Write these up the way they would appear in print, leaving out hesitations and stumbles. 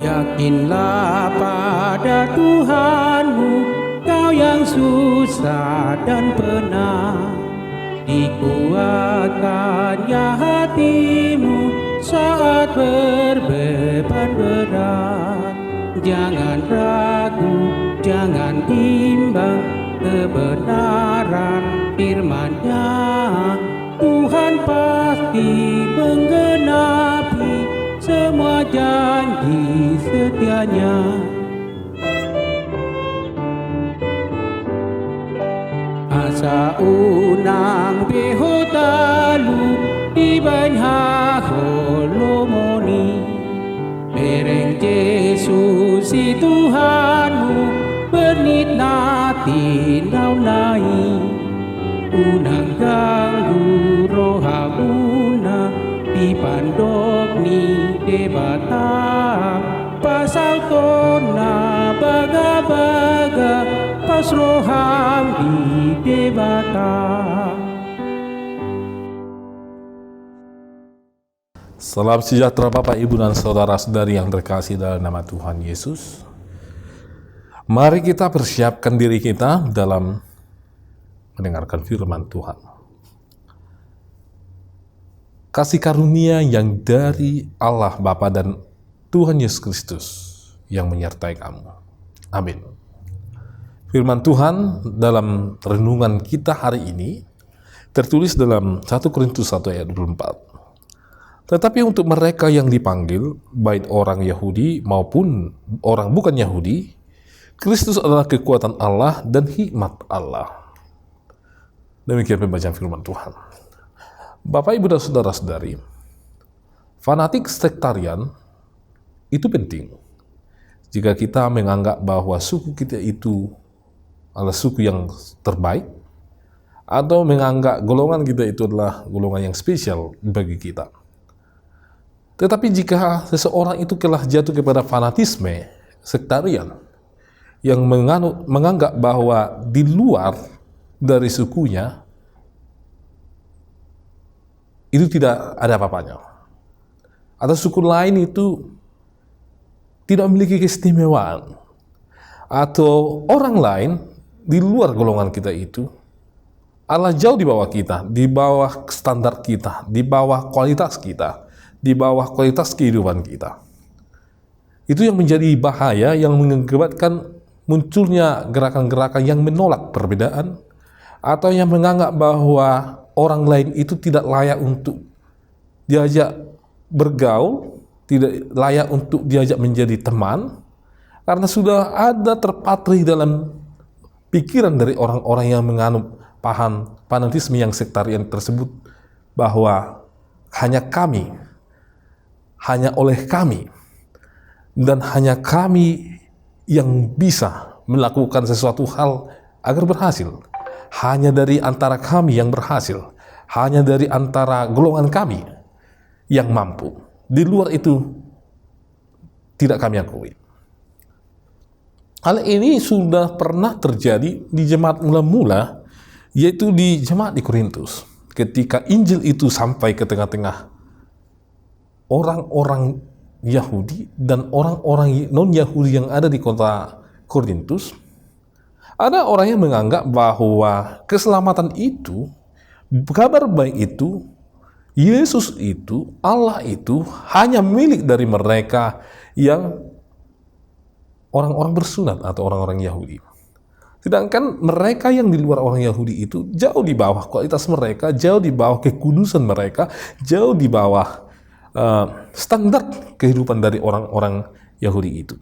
Yakinlah pada Tuhanmu, kau yang susah dan penat. Dikuatkannya hatimu saat berbeban berat. Jangan ragu, jangan bimbang, kebenaran firman-Nya. Tuhan pasti menggenapi semua janji setia-Nya. Asa unang behotalu di banha holomoni. Bereng Yesus si Tuhanmu bernit nati naunai. Unang ganggu roha una di pandok ni debata. Pasal tona baga-baga pas roham di debata. Salam sejahtera Bapak, Ibu, dan saudara-saudari yang terkasih dalam nama Tuhan Yesus. Mari kita persiapkan diri kita dalam mendengarkan firman Tuhan. Kasih karunia yang dari Allah Bapa dan Tuhan Yesus Kristus yang menyertai kamu. Amin. Firman Tuhan dalam renungan kita hari ini tertulis dalam 1 Korintus 1 ayat 24. Tetapi untuk mereka yang dipanggil, baik orang Yahudi maupun orang bukan Yahudi, Kristus adalah kekuatan Allah dan hikmat Allah. Demikian pembacaan firman Tuhan. Bapak, Ibu, dan saudara-saudari, fanatik sektarian itu penting. Jika kita menganggap bahwa suku kita itu adalah suku yang terbaik, atau menganggap golongan kita itu adalah golongan yang spesial bagi kita. Tetapi jika seseorang itu telah jatuh kepada fanatisme sektarian yang menganggap bahwa di luar dari sukunya itu tidak ada apa-apanya, atau suku lain itu tidak memiliki keistimewaan, atau orang lain di luar golongan kita itu adalah jauh di bawah kita, di bawah standar kita, di bawah kualitas kita, di bawah kualitas kehidupan kita. Itu yang menjadi bahaya, yang mengakibatkan munculnya gerakan-gerakan yang menolak perbedaan, atau yang menganggap bahwa orang lain itu tidak layak untuk diajak bergaul, tidak layak untuk diajak menjadi teman, karena sudah ada terpatri dalam pikiran dari orang-orang yang menganut paham fanatisme yang sektarian tersebut, bahwa hanya kami, hanya oleh kami, dan hanya kami yang bisa melakukan sesuatu hal agar berhasil. Hanya dari antara kami yang berhasil, hanya dari antara golongan kami yang mampu. Di luar itu tidak kami akui. Hal ini sudah pernah terjadi di jemaat mula-mula, yaitu di jemaat di Korintus. Ketika Injil itu sampai ke tengah-tengah orang-orang Yahudi dan orang-orang non-Yahudi yang ada di kota Korintus, ada orang yang menganggap bahwa keselamatan itu, kabar baik itu, Yesus itu, Allah itu hanya milik dari mereka yang orang-orang bersunat atau orang-orang Yahudi. Sedangkan mereka yang di luar orang Yahudi itu jauh di bawah kualitas mereka, jauh di bawah kekudusan mereka, jauh di bawah standar kehidupan dari orang-orang Yahudi itu.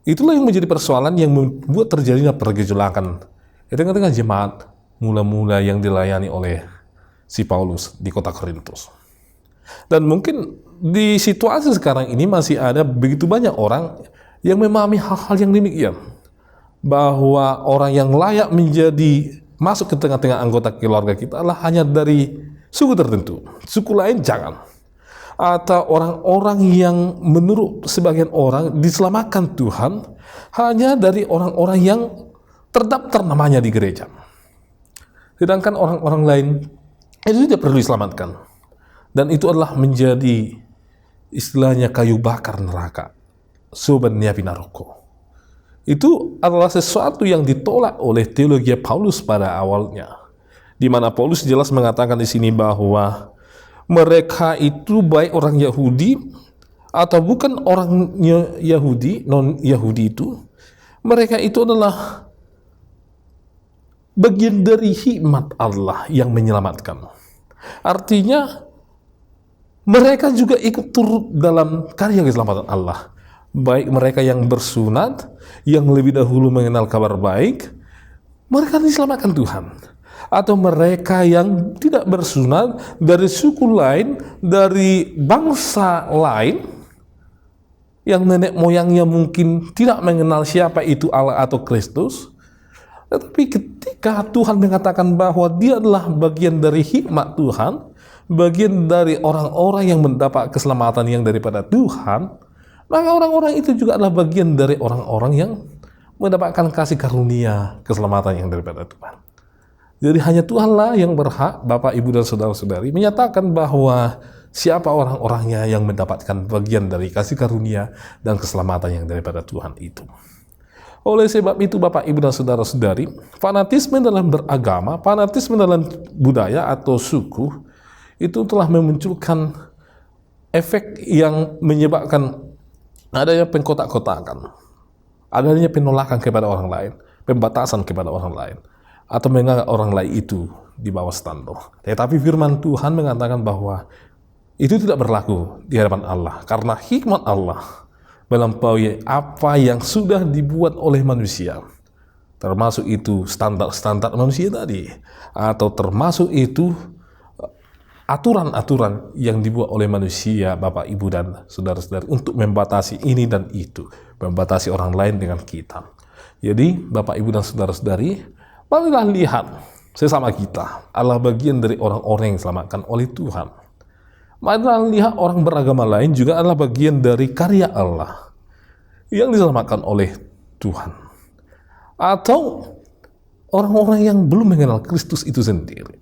Itulah yang menjadi persoalan yang membuat terjadinya pergejolakan di tengah-tengah jemaat mula-mula yang dilayani oleh si Paulus di kota Korintus. Dan mungkin di situasi sekarang ini masih ada begitu banyak orang yang memahami hal-hal yang demikian, bahwa orang yang layak menjadi masuk ke tengah-tengah anggota keluarga kita adalah hanya dari suku tertentu, suku lain jangan. Atau orang-orang yang menurut sebagian orang diselamatkan Tuhan hanya dari orang-orang yang terdaftar namanya di gereja. Sedangkan orang-orang lain itu tidak perlu diselamatkan. Dan itu adalah menjadi istilahnya kayu bakar neraka, sobannya pinaroko. Itu adalah sesuatu yang ditolak oleh teologi Paulus pada awalnya, di mana Paulus jelas mengatakan di sini bahwa mereka itu baik orang Yahudi atau bukan orang Yahudi, non-Yahudi itu, mereka itu adalah bagian dari hikmat Allah yang menyelamatkan. Artinya mereka juga ikut turut dalam karya keselamatan Allah. Baik mereka yang bersunat, yang lebih dahulu mengenal kabar baik, mereka diselamatkan Tuhan. Atau mereka yang tidak bersunat, dari suku lain, dari bangsa lain, yang nenek moyangnya mungkin tidak mengenal siapa itu Allah atau Kristus, tetapi ketika Tuhan mengatakan bahwa dia adalah bagian dari hikmat Tuhan, bagian dari orang-orang yang mendapat keselamatan yang daripada Tuhan, maka orang-orang itu juga adalah bagian dari orang-orang yang mendapatkan kasih karunia keselamatan yang daripada Tuhan. Jadi hanya Tuhanlah yang berhak, Bapak, Ibu, dan Saudara-saudari, menyatakan bahwa siapa orang-orangnya yang mendapatkan bagian dari kasih karunia dan keselamatan yang daripada Tuhan itu. Oleh sebab itu, Bapak, Ibu, dan Saudara-saudari, fanatisme dalam beragama, fanatisme dalam budaya atau suku, itu telah memunculkan efek yang menyebabkan adanya pengkotak-kotakan, adanya penolakan kepada orang lain, pembatasan kepada orang lain, atau menganggap orang lain itu di bawah standar. Tetapi firman Tuhan mengatakan bahwa itu tidak berlaku di hadapan Allah, karena hikmat Allah melampaui apa yang sudah dibuat oleh manusia, termasuk itu standar-standar manusia tadi, atau termasuk itu aturan-aturan yang dibuat oleh manusia, Bapak, Ibu, dan Saudara-saudari, untuk membatasi ini dan itu, membatasi orang lain dengan kita. Jadi, Bapak, Ibu, dan Saudara-saudari, marilah lihat sesama kita adalah bagian dari orang-orang yang diselamatkan oleh Tuhan. Marilah lihat orang beragama lain juga adalah bagian dari karya Allah yang diselamatkan oleh Tuhan. Atau orang-orang yang belum mengenal Kristus itu sendiri,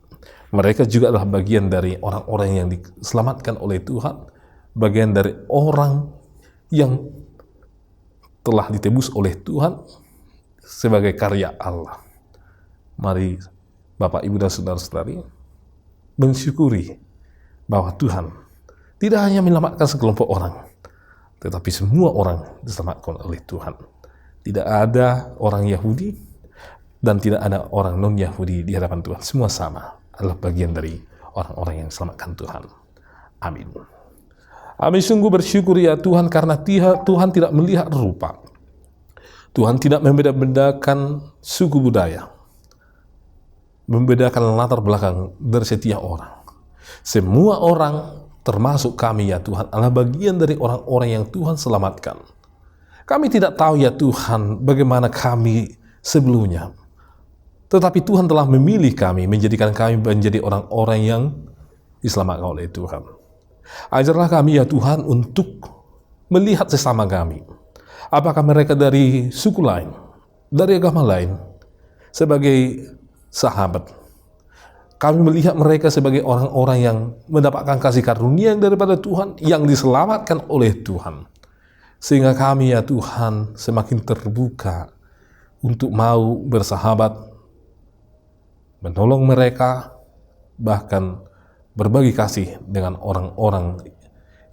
mereka juga adalah bagian dari orang-orang yang diselamatkan oleh Tuhan, bagian dari orang yang telah ditebus oleh Tuhan sebagai karya Allah. Mari Bapak, Ibu, dan Saudara-saudari mensyukuri bahwa Tuhan tidak hanya menyelamatkan sekelompok orang, tetapi semua orang diselamatkan oleh Tuhan. Tidak ada orang Yahudi dan tidak ada orang non-Yahudi di hadapan Tuhan. Semua sama, adalah bagian dari orang-orang yang diselamatkan Tuhan. Amin. Kami sungguh bersyukur ya Tuhan, karena Tuhan tidak melihat rupa. Tuhan tidak membeda-bedakan suku budaya, membedakan latar belakang dari setiap orang. Semua orang, termasuk kami ya Tuhan, adalah bagian dari orang-orang yang Tuhan selamatkan. Kami tidak tahu ya Tuhan bagaimana kami sebelumnya, tetapi Tuhan telah memilih kami, menjadikan kami menjadi orang-orang yang diselamatkan oleh Tuhan. Ajarlah kami ya Tuhan untuk melihat sesama kami, apakah mereka dari suku lain, dari agama lain, sebagai sahabat. Kami melihat mereka sebagai orang-orang yang mendapatkan kasih karunia daripada Tuhan, yang diselamatkan oleh Tuhan. Sehingga kami ya Tuhan semakin terbuka untuk mau bersahabat, menolong mereka, bahkan berbagi kasih dengan orang-orang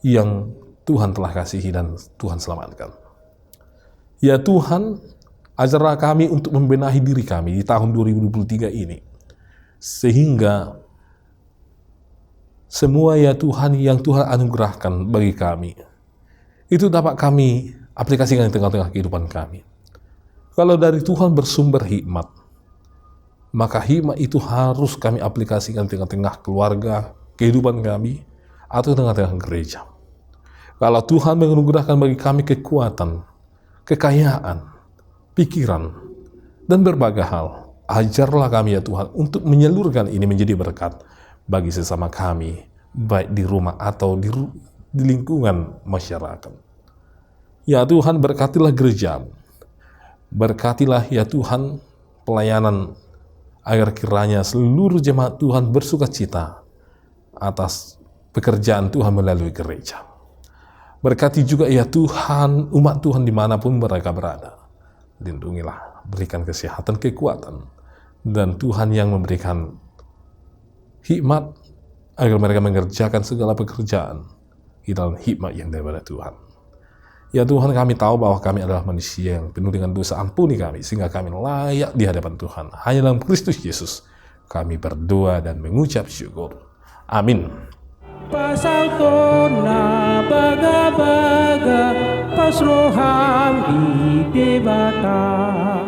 yang Tuhan telah kasihi dan Tuhan selamatkan. Ya Tuhan, ajarlah kami untuk membenahi diri kami di tahun 2023 ini, sehingga semua ya Tuhan yang Tuhan anugerahkan bagi kami, itu dapat kami aplikasikan di tengah-tengah kehidupan kami. Kalau dari Tuhan bersumber hikmat, maka hikmat itu harus kami aplikasikan di tengah-tengah keluarga, kehidupan kami, atau tengah-tengah gereja. Kalau Tuhan menganugerahkan bagi kami kekuatan, kekayaan, pikiran, dan berbagai hal, ajarlah kami ya Tuhan untuk menyalurkan ini menjadi berkat bagi sesama kami, baik di rumah atau di lingkungan masyarakat. Ya Tuhan, berkatilah gereja, berkatilah ya Tuhan pelayanan, agar kiranya seluruh jemaat Tuhan bersuka cita atas pekerjaan Tuhan melalui gereja. Berkati juga ya Tuhan, umat Tuhan dimanapun mereka berada. Lindungilah, berikan kesehatan, kekuatan. Dan Tuhan yang memberikan hikmat agar mereka mengerjakan segala pekerjaan di dalam hikmat yang daripada Tuhan. Ya Tuhan, kami tahu bahwa kami adalah manusia yang penuh dengan dosa. Ampuni kami sehingga kami layak di hadapan Tuhan. Hanya dalam Kristus Yesus kami berdoa dan mengucap syukur. Amin. Pasal tona baga-baga pas rohang di debata.